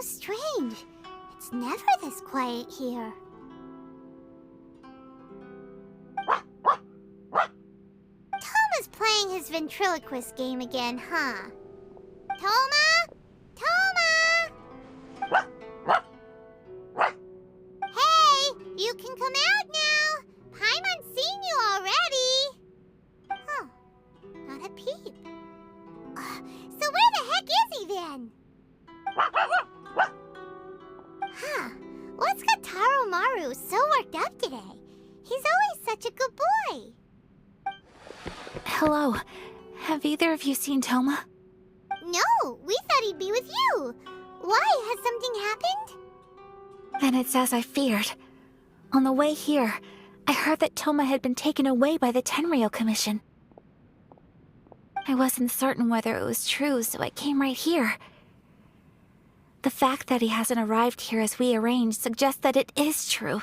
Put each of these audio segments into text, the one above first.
strange. It's never this quiet here. Toma's playing his ventriloquist game again, huh? Toma? Toma! Hey, you can come out now. Paimon's seen you already. Huh, not a peep. So where the heck is he then? Huh, what's got Taro Maru so worked up today? He's always such a good boy. Hello. Have either of you seen Toma? No, we thought he'd be with you. Why? Has something happened? Then it's as I feared. On the way here, I heard that Toma had been taken away by the Tenryou Commission. I wasn't certain whether it was true, so I came right here. The fact that he hasn't arrived here as we arranged suggests that it is true.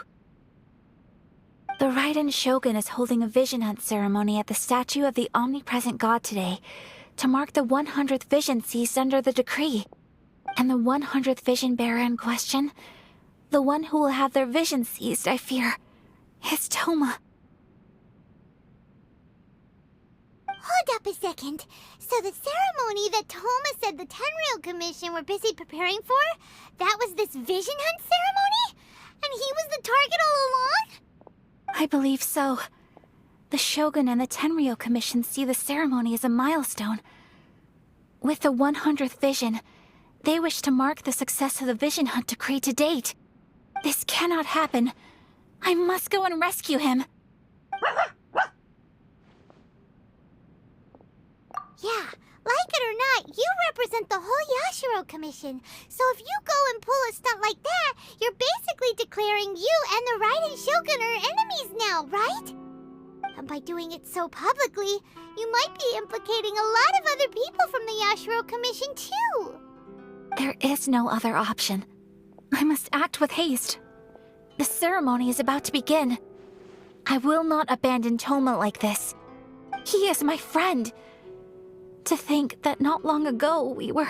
The Raiden Shogun is holding a vision hunt ceremony at the statue of the omnipresent god today to mark the 100th vision seized under the decree. And the 100th vision bearer in question, the one who will have their vision seized, I fear, is Toma. Hold up a second. So the ceremony that Toma said the Tenryou Commission were busy preparing for, that was this vision hunt ceremony? And he was the target all along? I believe so. The Shogun and the Tenryou Commission see the ceremony as a milestone. With the 100th vision, they wish to mark the success of the vision hunt decree to date. This cannot happen. I must go and rescue him. Yeah, like it or not, you represent the whole Yashiro Commission. So if you go and pull a stunt like that, you're basically declaring you and the Raiden Shogun are enemies now, right? And by doing it so publicly, you might be implicating a lot of other people from the Yashiro Commission too. There is no other option. I must act with haste. The ceremony is about to begin. I will not abandon Toma like this. He is my friend. To think that not long ago we were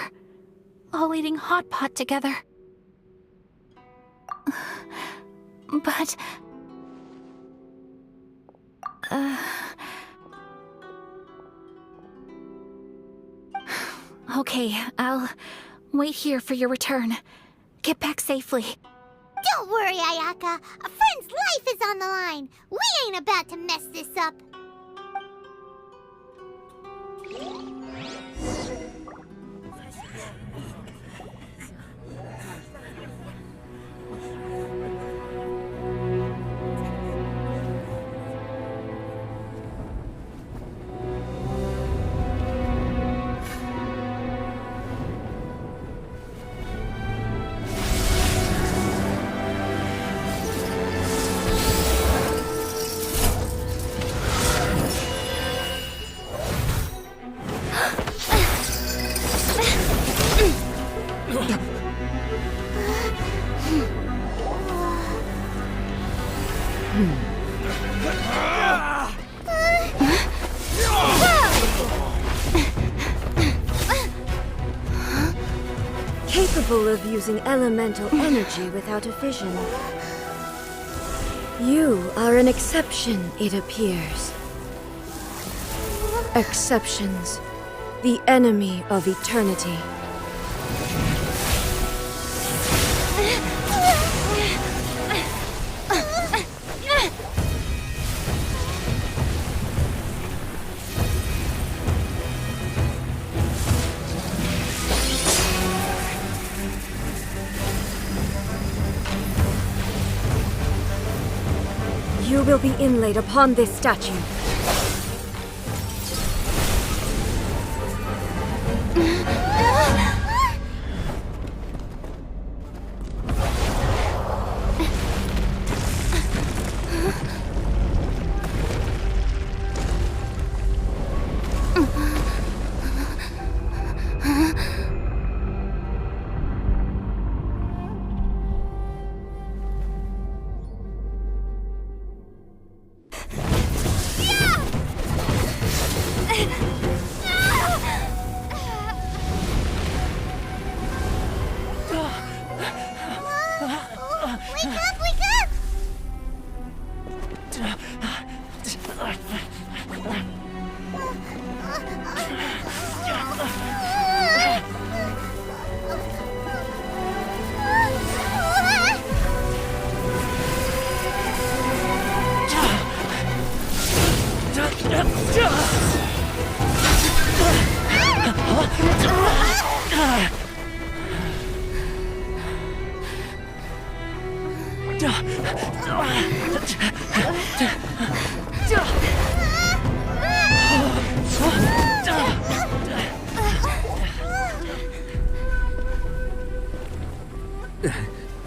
all eating hot pot together. But... Okay, I'll wait here for your return. Get back safely. Don't worry, Ayaka. A friend's life is on the line. We ain't about to mess this up. Capable of using elemental energy without a vision. You are an exception, it appears. Exceptions, the enemy of eternity. You will be inlaid upon this statue.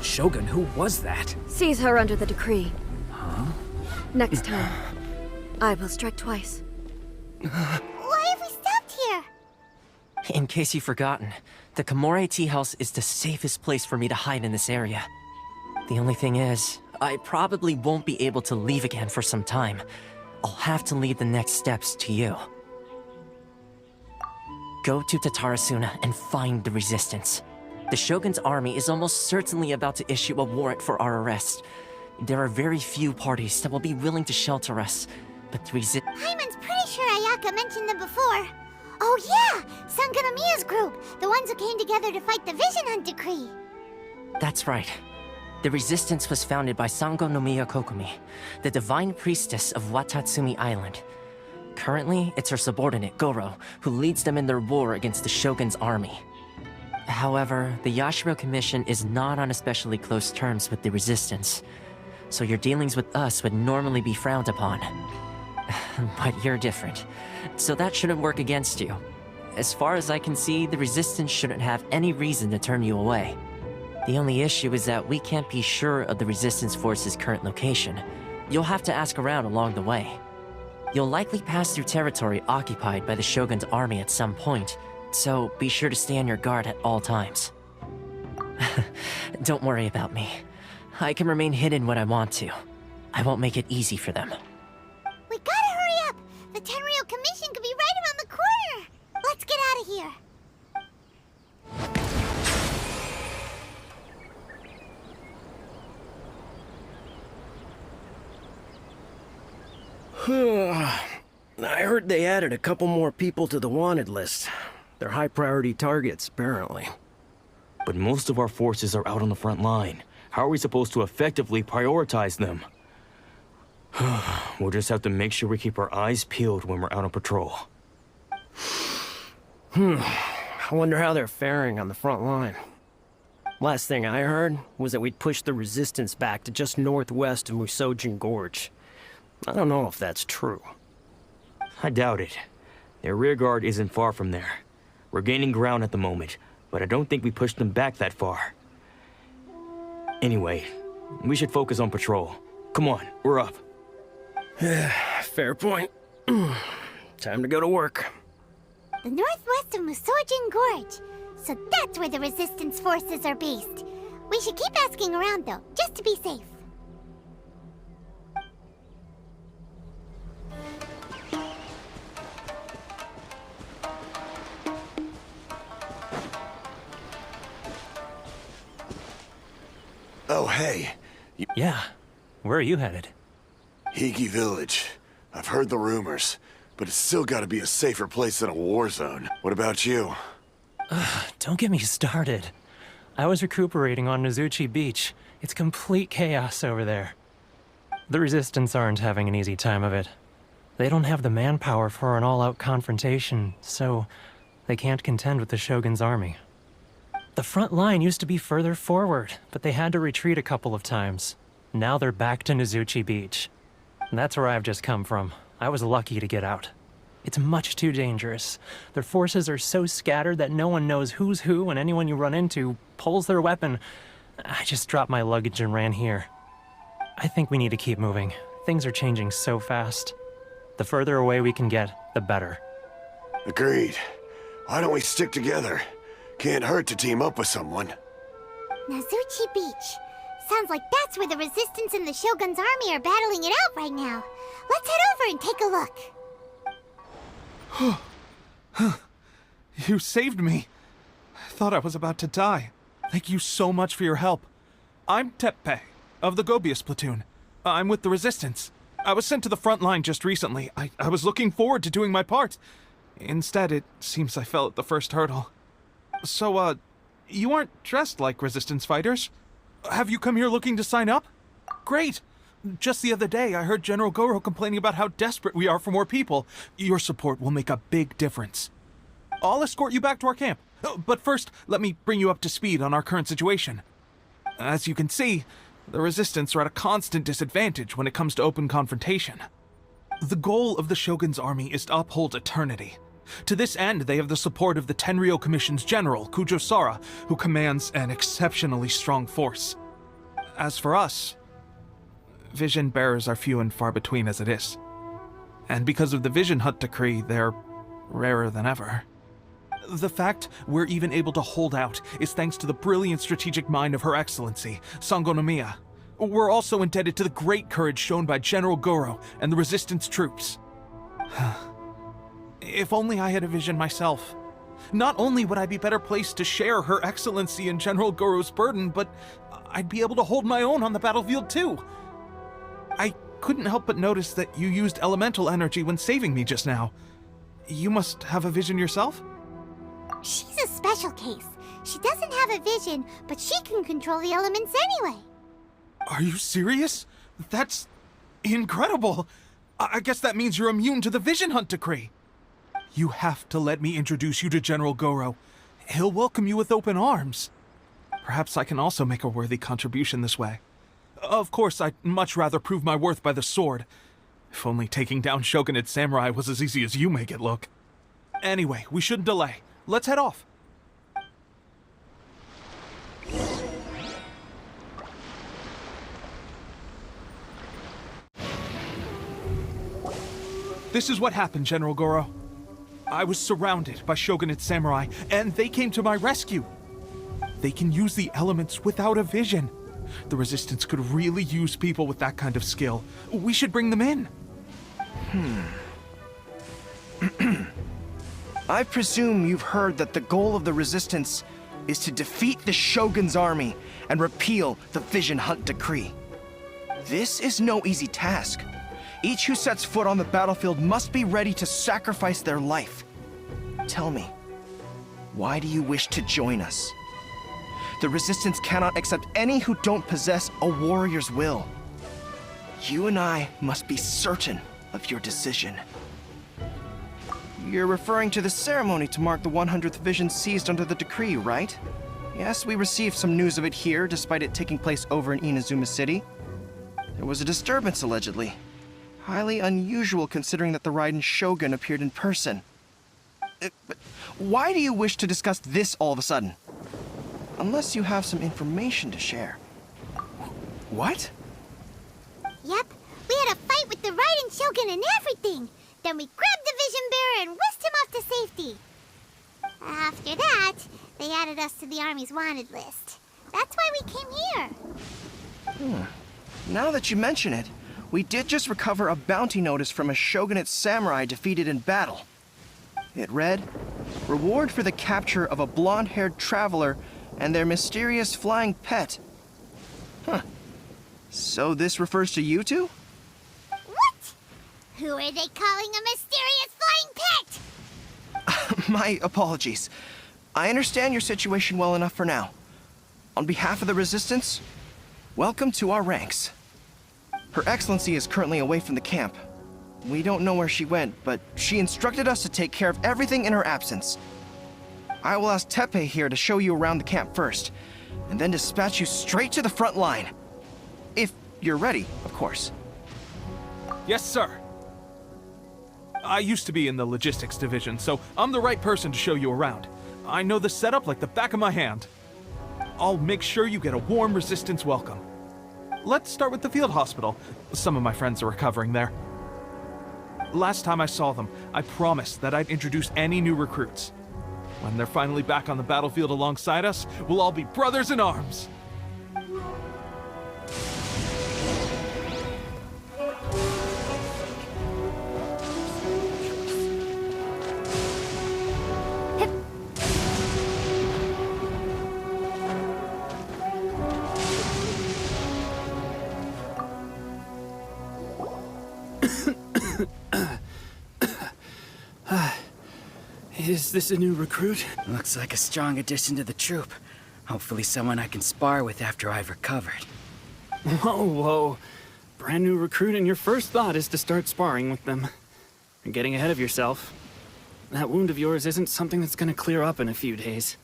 Shogun, who was that? Seize her under the decree. Next time, I will strike twice. Why have we stopped here? In case you've forgotten, the Komore tea house is the safest place for me to hide in this area. The only thing is, I probably won't be able to leave again for some time. I'll have to leave the next steps to you. Go to Tatarasuna and find the resistance. The Shogun's army is almost certainly about to issue a warrant for our arrest. There are very few parties that will be willing to shelter us, but the Hyman's pretty sure Ayaka mentioned them before. Oh yeah! Sangonomiya's group! The ones who came together to fight the Vision Hunt Decree! That's right. The resistance was founded by Sango no Miya Kokumi, the divine priestess of Watatsumi Island. Currently, it's her subordinate, Goro, who leads them in their war against the Shogun's army. However, the Yashiro Commission is not on especially close terms with the resistance, so your dealings with us would normally be frowned upon. But you're different, so that shouldn't work against you. As far as I can see, the resistance shouldn't have any reason to turn you away. The only issue is that we can't be sure of the resistance force's current location. You'll have to ask around along the way. You'll likely pass through territory occupied by the Shogun's army at some point, so be sure to stay on your guard at all times. Don't worry about me. I can remain hidden when I want to. I won't make it easy for them. We gotta hurry up! The Tenryou Commission could be right around the corner! Let's get out of here! I heard they added a couple more people to the wanted list. They're high-priority targets, apparently. But most of our forces are out on the front line. How are we supposed to effectively prioritize them? We'll just have to make sure we keep our eyes peeled when we're out on patrol. I wonder how they're faring on the front line. Last thing I heard was that we'd pushed the resistance back to just northwest of Musojin Gorge. I don't know if that's true. I doubt it. Their rearguard isn't far from there. We're gaining ground at the moment, but I don't think we pushed them back that far. Anyway, we should focus on patrol. Come on, we're up. Fair point. Time to go to work. The northwest of Musojin Gorge. So that's where the resistance forces are based. We should keep asking around though, just to be safe. Oh, hey. Yeah. Where are you headed? Higi Village. I've heard the rumors, but it's still gotta be a safer place than a war zone. What about you? Don't get me started. I was recuperating on Nozuchi Beach. It's complete chaos over there. The Resistance aren't having an easy time of it. They don't have the manpower for an all-out confrontation, so they can't contend with the Shogun's army. The front line used to be further forward, but they had to retreat a couple of times. Now they're back to Nozuchi Beach. That's where I've just come from. I was lucky to get out. It's much too dangerous. Their forces are so scattered that no one knows who's who, and anyone you run into pulls their weapon. I just dropped my luggage and ran here. I think we need to keep moving. Things are changing so fast. The further away we can get, the better. Agreed. Why don't we stick together? Can't hurt to team up with someone. Nozuchi Beach. Sounds like that's where the Resistance and the Shogun's army are battling it out right now. Let's head over and take a look. You saved me. I thought I was about to die. Thank you so much for your help. I'm Teppei, of the Gobius platoon. I'm with the Resistance. I was sent to the front line just recently. I was looking forward to doing my part. Instead, it seems I fell at the first hurdle. So, you aren't dressed like Resistance fighters? Have you come here looking to sign up? Great! Just the other day, I heard General Goro complaining about how desperate we are for more people. Your support will make a big difference. I'll escort you back to our camp. But first, let me bring you up to speed on our current situation. As you can see, The Resistance are at a constant disadvantage when it comes to open confrontation. The goal of the Shogun's army is to uphold eternity. To this end, they have the support of the Tenryou Commission's general, Kujo-Sara, who commands an exceptionally strong force. As for us, vision bearers are few and far between as it is. And because of the Vision Hunt decree, they're rarer than ever. The fact we're even able to hold out is thanks to the brilliant strategic mind of Her Excellency, Sango Nomiya. We're also indebted to the great courage shown by General Goro and the Resistance troops. If only I had a vision myself. Not only would I be better placed to share Her Excellency and General Goro's burden, but I'd be able to hold my own on the battlefield too. I couldn't help but notice that you used elemental energy when saving me just now. You must have a vision yourself? She's a special case. She doesn't have a vision, but she can control the elements anyway. Are you serious? That's incredible. I guess that means you're immune to the Vision Hunt decree. You have to let me introduce you to General Goro. He'll welcome you with open arms. Perhaps I can also make a worthy contribution this way. Of course, I'd much rather prove my worth by the sword. If only taking down Shogunate samurai was as easy as you make it look. Anyway, we shouldn't delay. Let's head off. This is what happened, General Goro. I was surrounded by Shogunate samurai, and they came to my rescue. They can use the elements without a vision. The Resistance could really use people with that kind of skill. We should bring them in. I presume you've heard that the goal of the Resistance is to defeat the Shogun's army and repeal the Vision Hunt decree. This is no easy task. Each who sets foot on the battlefield must be ready to sacrifice their life. Tell me, why do you wish to join us? The Resistance cannot accept any who don't possess a warrior's will. You and I must be certain of your decision. You're referring to the ceremony to mark the 100th vision seized under the decree, right? Yes, we received some news of it here, despite it taking place over in Inazuma City. There was a disturbance, allegedly. Highly unusual considering that the Raiden Shogun appeared in person. But why do you wish to discuss this all of a sudden? Unless you have some information to share. What? Yep, we had a fight with the Raiden Shogun and everything. Then we grabbed the Vision Bearer and whisked him off to safety. After that, they added us to the Army's wanted list. That's why we came here. Now that you mention it, we did just recover a bounty notice from a Shogunate samurai defeated in battle. It read, "Reward for the capture of a blonde-haired traveler and their mysterious flying pet." So this refers to you two? What? Who are they calling a mysterious flying pet? My apologies. I understand your situation well enough for now. On behalf of the Resistance, welcome to our ranks. Her Excellency is currently away from the camp. We don't know where she went, but she instructed us to take care of everything in her absence. I will ask Teppei here to show you around the camp first, and then dispatch you straight to the front line. If you're ready, of course. Yes, sir. I used to be in the logistics division, so I'm the right person to show you around. I know the setup like the back of my hand. I'll make sure you get a warm Resistance welcome. Let's start with the field hospital. Some of my friends are recovering there. Last time I saw them, I promised that I'd introduce any new recruits. When they're finally back on the battlefield alongside us, we'll all be brothers in arms. Is this a new recruit? Looks like a strong addition to the troop. Hopefully someone I can spar with after I've recovered. Whoa. Brand new recruit and your first thought is to start sparring with them. You're getting ahead of yourself. That wound of yours isn't something that's gonna clear up in a few days.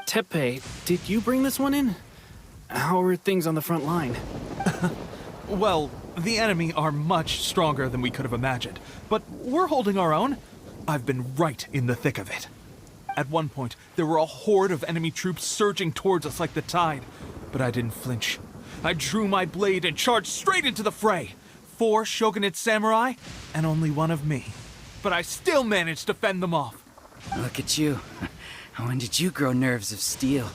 Teppei, did you bring this one in? How are things on the front line? Well, the enemy are much stronger than we could have imagined, but we're holding our own. I've been right in the thick of it. At one point, there were a horde of enemy troops surging towards us like the tide, but I didn't flinch. I drew my blade and charged straight into the fray. 4 shogunate samurai, and only 1 of me. But I still managed to fend them off. Look at you. When did you grow nerves of steel?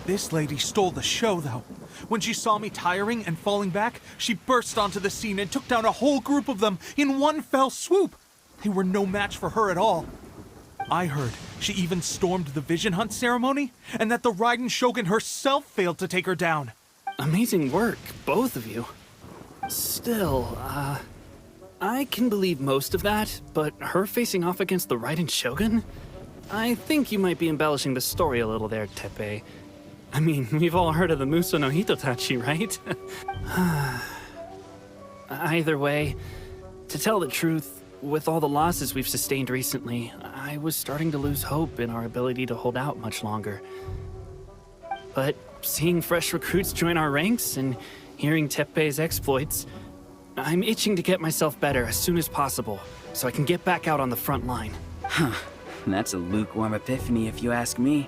This lady stole the show, though. When she saw me tiring and falling back, she burst onto the scene and took down a whole group of them in one fell swoop. They were no match for her at all. I heard she even stormed the Vision Hunt ceremony, and that the Raiden Shogun herself failed to take her down. Amazing work, both of you. Still, I can believe most of that, but her facing off against the Raiden Shogun? I think you might be embellishing the story a little there, Teppei. I mean, we've all heard of the Muso no Hitotachi, right? Either way, to tell the truth, with all the losses we've sustained recently, I was starting to lose hope in our ability to hold out much longer. But seeing fresh recruits join our ranks and hearing Teppei's exploits, I'm itching to get myself better as soon as possible, so I can get back out on the front line. Huh. That's a lukewarm epiphany if you ask me.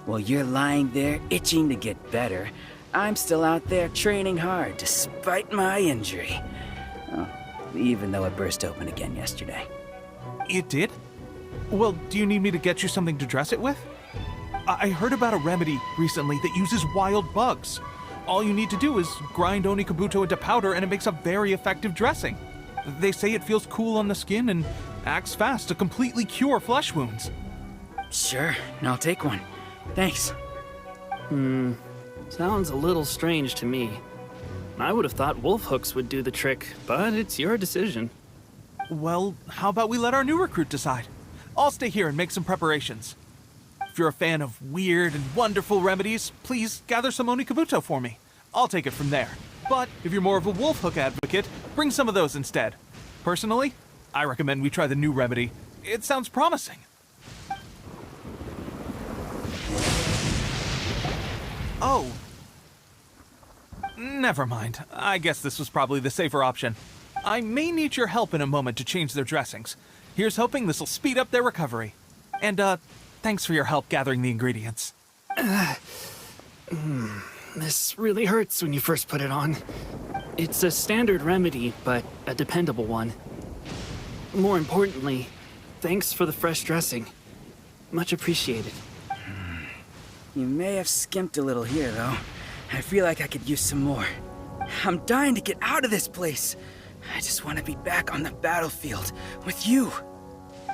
While you're lying there itching to get better, I'm still out there training hard despite my injury. Oh, even though it burst open again yesterday. It did? Well, do you need me to get you something to dress it with? I heard about a remedy recently that uses wild bugs. All you need to do is grind Onikabuto into powder and it makes a very effective dressing. They say it feels cool on the skin and acts fast to completely cure flesh wounds. Sure, I'll take one. Thanks. Sounds a little strange to me. I would have thought wolf hooks would do the trick, but it's your decision. Well, how about we let our new recruit decide? I'll stay here and make some preparations. If you're a fan of weird and wonderful remedies, please gather some Onikabuto for me. I'll take it from there. But if you're more of a wolf hook advocate, bring some of those instead. Personally, I recommend we try the new remedy. It sounds promising. Oh. Never mind. I guess this was probably the safer option. I may need your help in a moment to change their dressings. Here's hoping this'll speed up their recovery. And, thanks for your help gathering the ingredients. This really hurts when you first put it on. It's a standard remedy, but a dependable one. More importantly, thanks for the fresh dressing. Much appreciated. You may have skimped a little here, though. I feel like I could use some more. I'm dying to get out of this place. I just want to be back on the battlefield with you.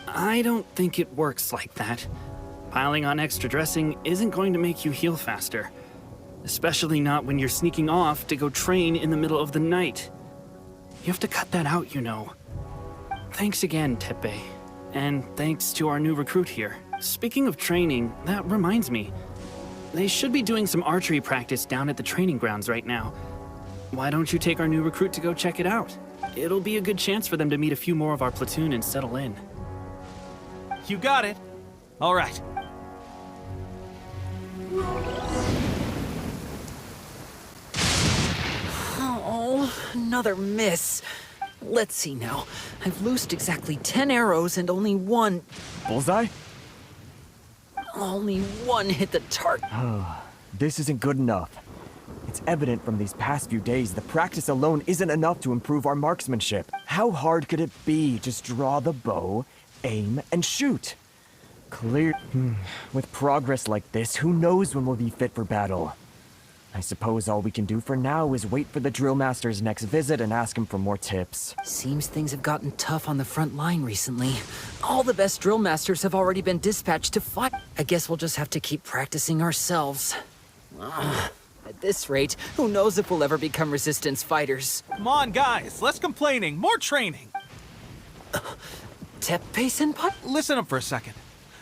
I don't think it works like that. Piling on extra dressing isn't going to make you heal faster. Especially not when you're sneaking off to go train in the middle of the night. You have to cut that out, you know. Thanks again, Teppei. And thanks to our new recruit here. Speaking of training, that reminds me. They should be doing some archery practice down at the training grounds right now. Why don't you take our new recruit to go check it out? It'll be a good chance for them to meet a few more of our platoon and settle in. You got it. All right. Oh, another miss. Let's see now. I've loosed exactly 10 arrows and only one... Bullseye? Only one hit the target. This isn't good enough. It's evident from these past few days the practice alone isn't enough to improve our marksmanship. How hard could it be? Just draw the bow, aim, and shoot. Clear. With progress like this, who knows when we'll be fit for battle? I suppose all we can do for now is wait for the drill master's next visit and ask him for more tips. Seems things have gotten tough on the front line recently. All the best drill masters have already been dispatched to fight. I guess we'll just have to keep practicing ourselves. At this rate, who knows if we'll ever become resistance fighters. Come on, guys. Less complaining. More training. Teppei-senpai? Listen up for a second.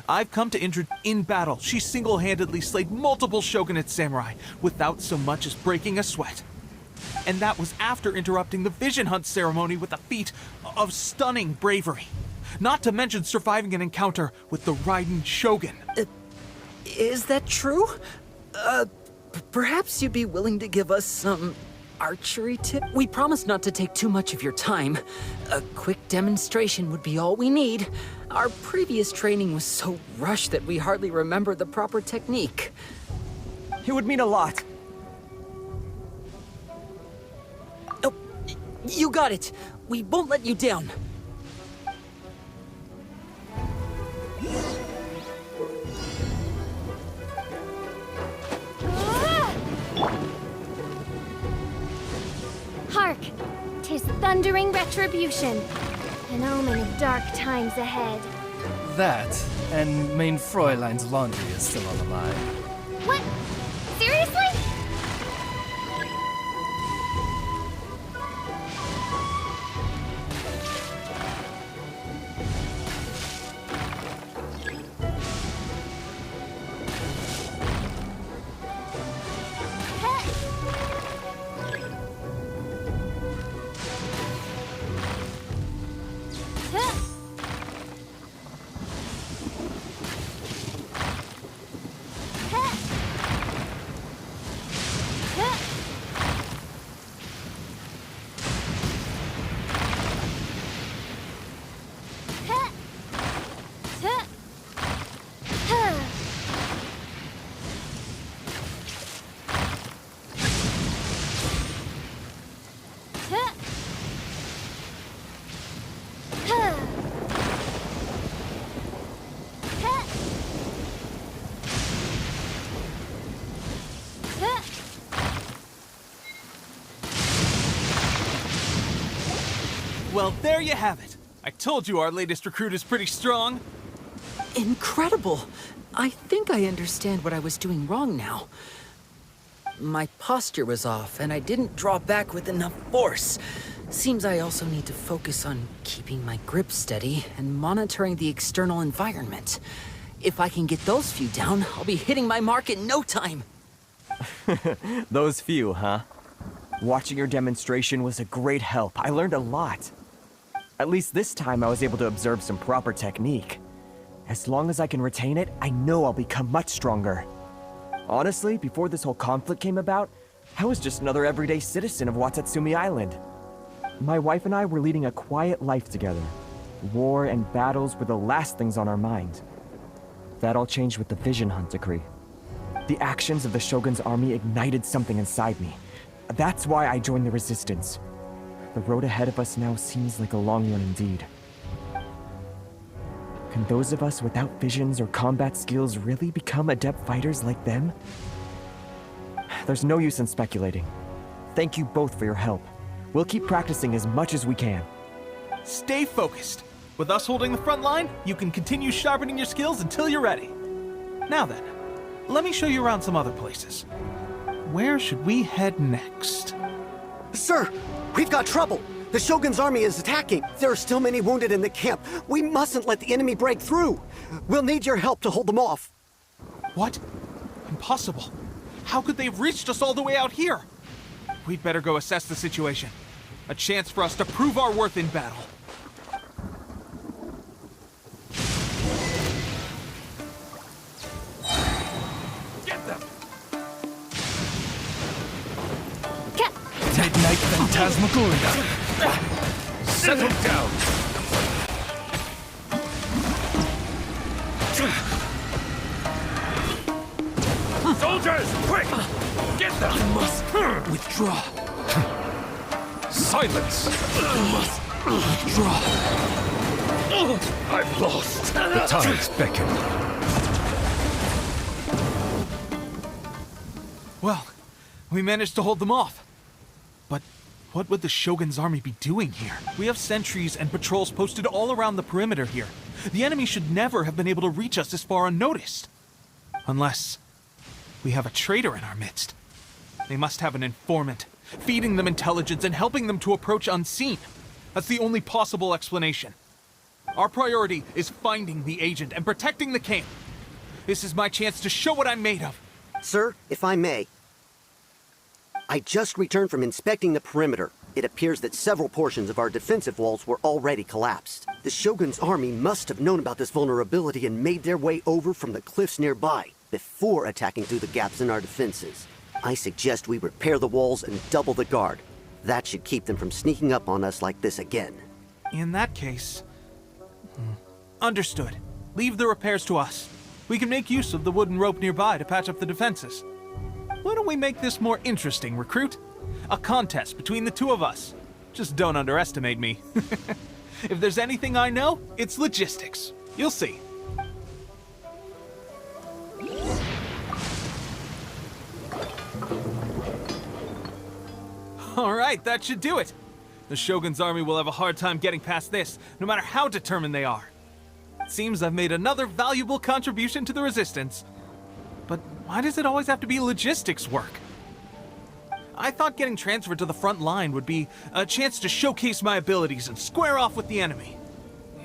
I've come to in battle. She single-handedly slayed multiple shogunate samurai without so much as breaking a sweat. And that was after interrupting the Vision Hunt ceremony with a feat of stunning bravery. Not to mention surviving an encounter with the Raiden Shogun. Is that true? Perhaps you'd be willing to give us some archery tip? We promise not to take too much of your time. A quick demonstration would be all we need. Our previous training was so rushed that we hardly remember the proper technique. It would mean a lot. Oh, you got it. We won't let you down. Hark! 'Tis thundering retribution. An omen of dark times ahead. That, and main Fräulein's laundry is still on the line. What? Seriously? Well, there you have it. I told you our latest recruit is pretty strong. Incredible! I think I understand what I was doing wrong now. My posture was off, and I didn't draw back with enough force. Seems I also need to focus on keeping my grip steady and monitoring the external environment. If I can get those few down, I'll be hitting my mark in no time. Those few, huh? Watching your demonstration was a great help. I learned a lot. At least this time I was able to observe some proper technique. As long as I can retain it, I know I'll become much stronger. Honestly, before this whole conflict came about, I was just another everyday citizen of Watatsumi Island. My wife and I were leading a quiet life together. War and battles were the last things on our mind. That all changed with the Vision Hunt decree. The actions of the Shogun's army ignited something inside me. That's why I joined the Resistance. The road ahead of us now seems like a long one indeed. Can those of us without visions or combat skills really become adept fighters like them? There's no use in speculating. Thank you both for your help. We'll keep practicing as much as we can. Stay focused. With us holding the front line, you can continue sharpening your skills until you're ready. Now then, let me show you around some other places. Where should we head next? Sir, we've got trouble. The Shogun's army is attacking. There are still many wounded in the camp. We mustn't let the enemy break through. We'll need your help to hold them off. What? Impossible. How could they have reached us all the way out here? We'd better go assess the situation. A chance for us to prove our worth in battle. Get them! Midnight Phantasmagoria! Settle down! Soldiers, quick! Get them! You must withdraw. Silence! You must withdraw. I've lost. The tides beckon. Well, we managed to hold them off. But what would the Shogun's army be doing here? We have sentries and patrols posted all around the perimeter here. The enemy should never have been able to reach us this far unnoticed. Unless we have a traitor in our midst. They must have an informant, feeding them intelligence and helping them to approach unseen. That's the only possible explanation. Our priority is finding the agent and protecting the camp. This is my chance to show what I'm made of. Sir, if I may, I just returned from inspecting the perimeter. It appears that several portions of our defensive walls were already collapsed. The Shogun's army must have known about this vulnerability and made their way over from the cliffs nearby before attacking through the gaps in our defenses. I suggest we repair the walls and double the guard. That should keep them from sneaking up on us like this again. In that case... Understood. Leave the repairs to us. We can make use of the wooden rope nearby to patch up the defenses. Why don't we make this more interesting, recruit? A contest between the two of us. Just don't underestimate me. If there's anything I know, it's logistics. You'll see. Alright, that should do it. The Shogun's army will have a hard time getting past this, no matter how determined they are. It seems I've made another valuable contribution to the Resistance. But why does it always have to be logistics work? I thought getting transferred to the front line would be a chance to showcase my abilities and square off with the enemy.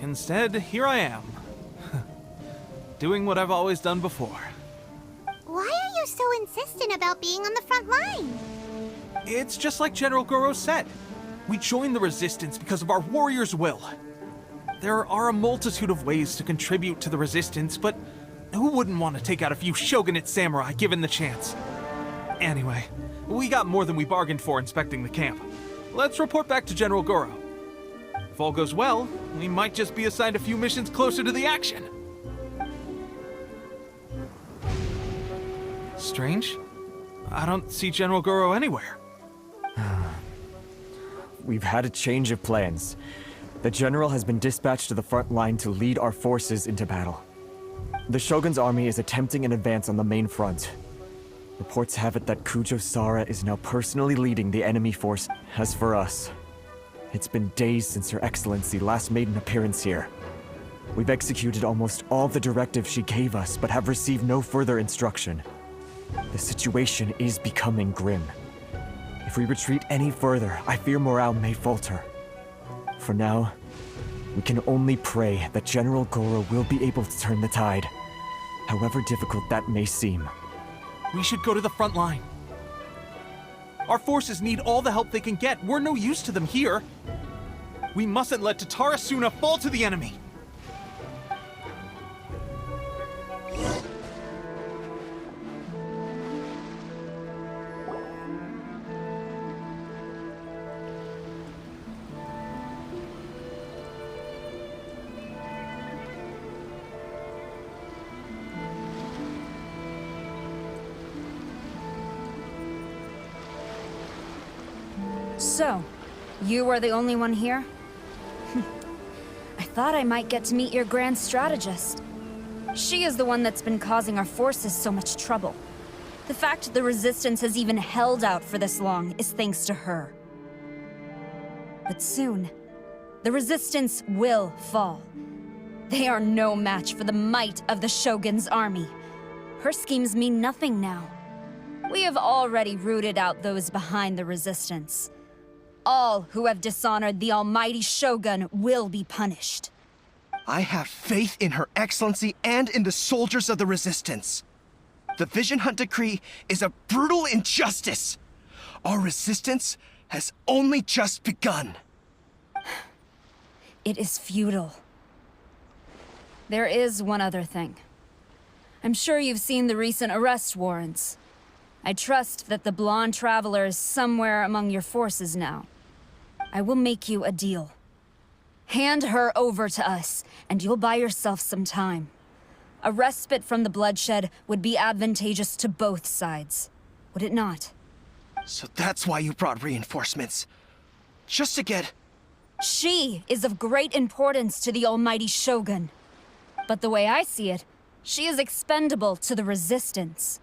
Instead, here I am. Doing what I've always done before. Why are you so insistent about being on the front line? It's just like General Goro said. We joined the Resistance because of our warrior's will. There are a multitude of ways to contribute to the Resistance, but who wouldn't want to take out a few shogunate samurai given the chance? Anyway, we got more than we bargained for inspecting the camp. Let's report back to General Goro. If all goes well, we might just be assigned a few missions closer to the action. Strange. I don't see General Goro anywhere. We've had a change of plans. The general has been dispatched to the front line to lead our forces into battle. The Shogun's army is attempting an advance on the main front. Reports have it that Kujo Sara is now personally leading the enemy force. As for us, it's been days since Her Excellency last made an appearance here. We've executed almost all the directives she gave us, but have received no further instruction. The situation is becoming grim. If we retreat any further, I fear morale may falter. For now, we can only pray that General Goro will be able to turn the tide, however difficult that may seem. We should go to the front line. Our forces need all the help they can get. We're no use to them here. We mustn't let Tatara Suna fall to the enemy. So, you are the only one here? I thought I might get to meet your grand strategist. She is the one that's been causing our forces so much trouble. The fact the Resistance has even held out for this long is thanks to her. But soon, the Resistance will fall. They are no match for the might of the Shogun's army. Her schemes mean nothing now. We have already rooted out those behind the Resistance. All who have dishonored the almighty Shogun will be punished. I have faith in Her Excellency and in the soldiers of the Resistance. The Vision Hunt Decree is a brutal injustice. Our resistance has only just begun. It is futile. There is one other thing. I'm sure you've seen the recent arrest warrants. I trust that the blonde traveler is somewhere among your forces now. I will make you a deal. Hand her over to us, and you'll buy yourself some time. A respite from the bloodshed would be advantageous to both sides, would it not? So that's why you brought reinforcements. Just to get... She is of great importance to the almighty Shogun. But the way I see it, she is expendable to the Resistance.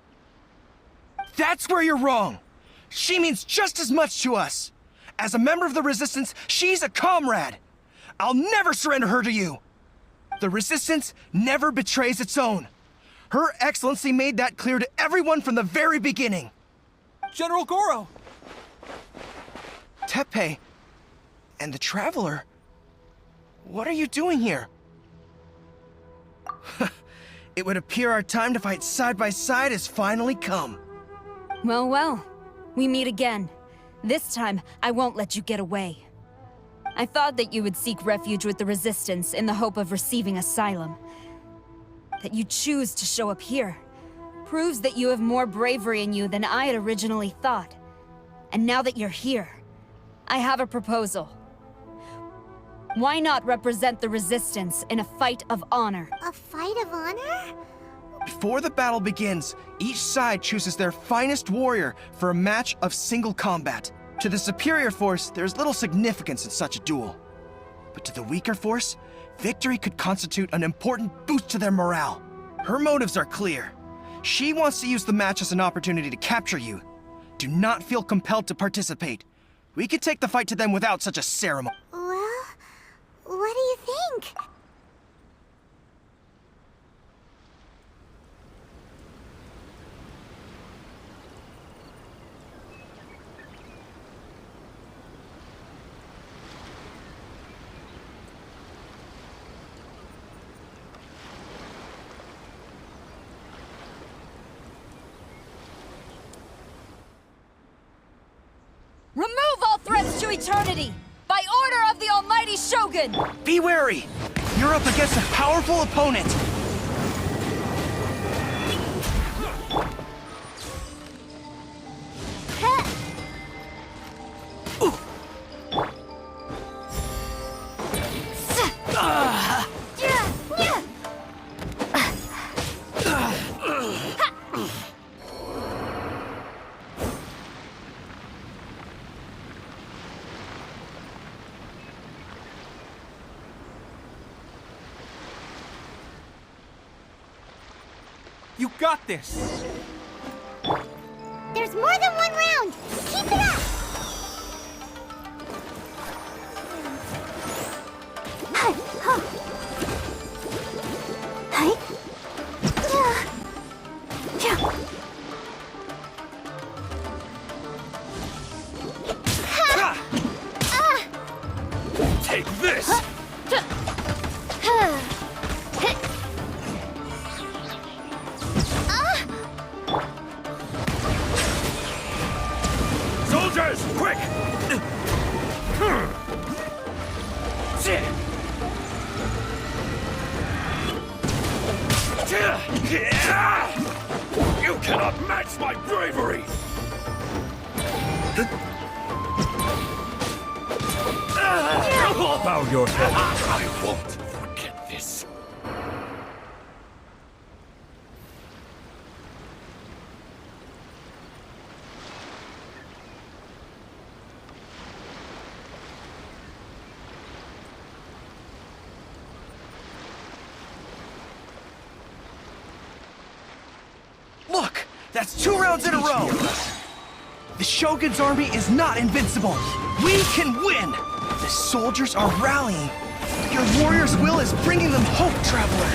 That's where you're wrong! She means just as much to us! As a member of the Resistance, she's a comrade! I'll never surrender her to you! The Resistance never betrays its own. Her Excellency made that clear to everyone from the very beginning. General Goro! Teppei and the Traveler, what are you doing here? It would appear our time to fight side by side has finally come. Well, well, we meet again. This time, I won't let you get away. I thought that you would seek refuge with the Resistance in the hope of receiving asylum. That you choose to show up here proves that you have more bravery in you than I had originally thought. And now that you're here, I have a proposal. Why not represent the Resistance in a fight of honor? A fight of honor? Before the battle begins, each side chooses their finest warrior for a match of single combat. To the superior force, there's little significance in such a duel. But to the weaker force, victory could constitute an important boost to their morale. Her motives are clear. She wants to use the match as an opportunity to capture you. Do not feel compelled to participate. We could take the fight to them without such a ceremony. Well, what do you think? Remove all threats to eternity! By order of the Almighty Shogun! Be wary! You're up against a powerful opponent! You got this! There's more than one round! Keep it up! Take this! Soldiers, quick! You cannot match my bravery! Bow your head. I won't forget this. Look! That's 2 rounds in a row! The Shogun's army is not invincible! We can win! The soldiers are rallying. Your warrior's will is bringing them hope, Traveler!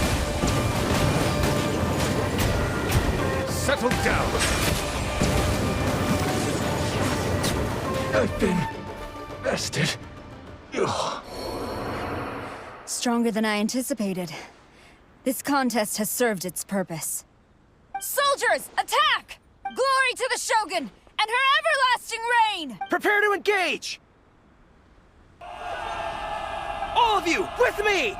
Settle down! I've been bested. Ugh. Stronger than I anticipated. This contest has served its purpose. Soldiers, attack! Glory to the Shogun and her everlasting reign! Prepare to engage! All of you, with me!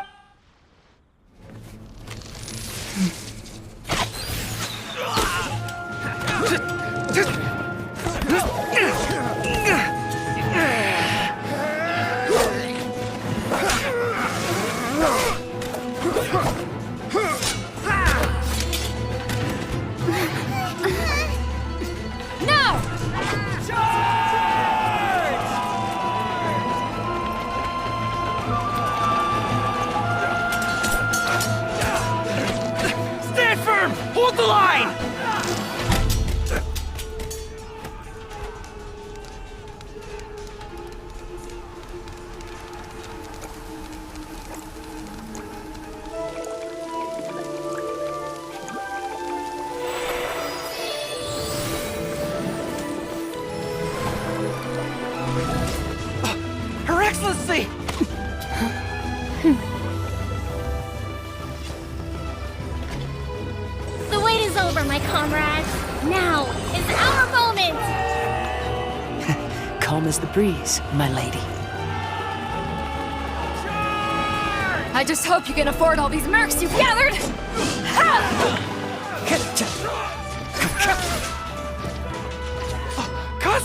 Hold the line! Her Excellency! The wait is over, my comrades. Now is our moment! Calm as the breeze, my lady. I just hope you can afford all these mercs you've gathered! Ha!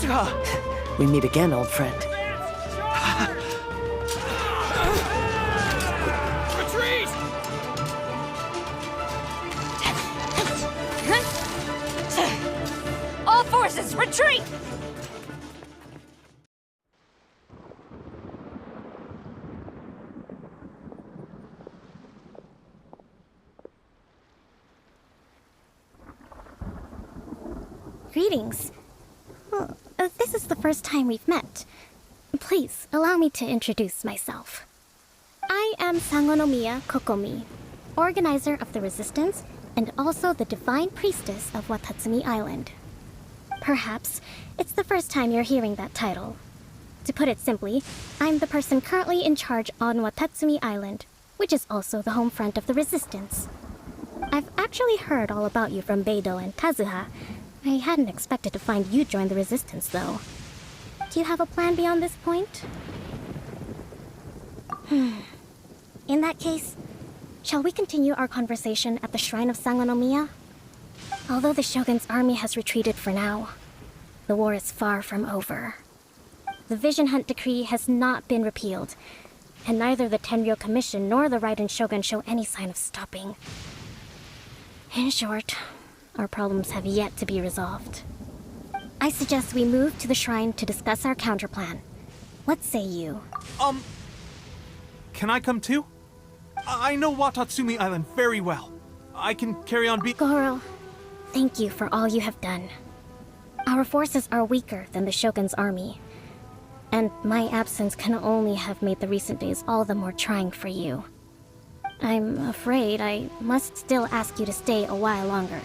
Kazuha! We meet again, old friend. Retreat! All forces, retreat! Greetings. Well, this is the first time we've met. Please, allow me to introduce myself. I am Sangonomiya Kokomi, organizer of the Resistance and also the Divine Priestess of Watatsumi Island. Perhaps it's the first time you're hearing that title. To put it simply, I'm the person currently in charge on Watatsumi Island, which is also the home front of the Resistance. I've actually heard all about you from Beidou and Kazuha. I hadn't expected to find you join the Resistance, though. Do you have a plan beyond this point? In that case, shall we continue our conversation at the Shrine of Sangonomiya? Although the Shogun's army has retreated for now, the war is far from over. The Vision Hunt Decree has not been repealed, and neither the Tenryou Commission nor the Raiden Shogun show any sign of stopping. In short, our problems have yet to be resolved. I suggest we move to the shrine to discuss our counterplan. What say you? Can I come too? I know Watatsumi Island very well. I can carry on Goro, thank you for all you have done. Our forces are weaker than the Shogun's army, and my absence can only have made the recent days all the more trying for you. I'm afraid I must still ask you to stay a while longer,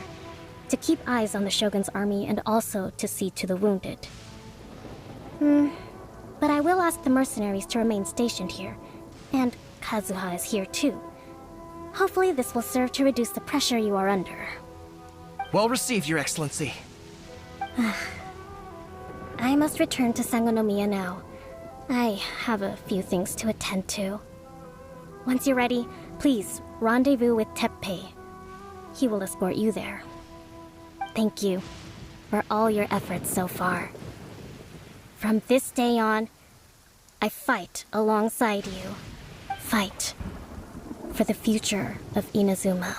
to keep eyes on the Shogun's army and also to see to the wounded. But I will ask the mercenaries to remain stationed here, and Kazuha is here too. Hopefully this will serve to reduce the pressure you are under. Well received, Your Excellency. I must return to Sangonomiya now. I have a few things to attend to. Once you're ready, please rendezvous with Teppei. He will escort you there. Thank you for all your efforts so far. From this day on, I fight alongside you. Fight for the future of Inazuma.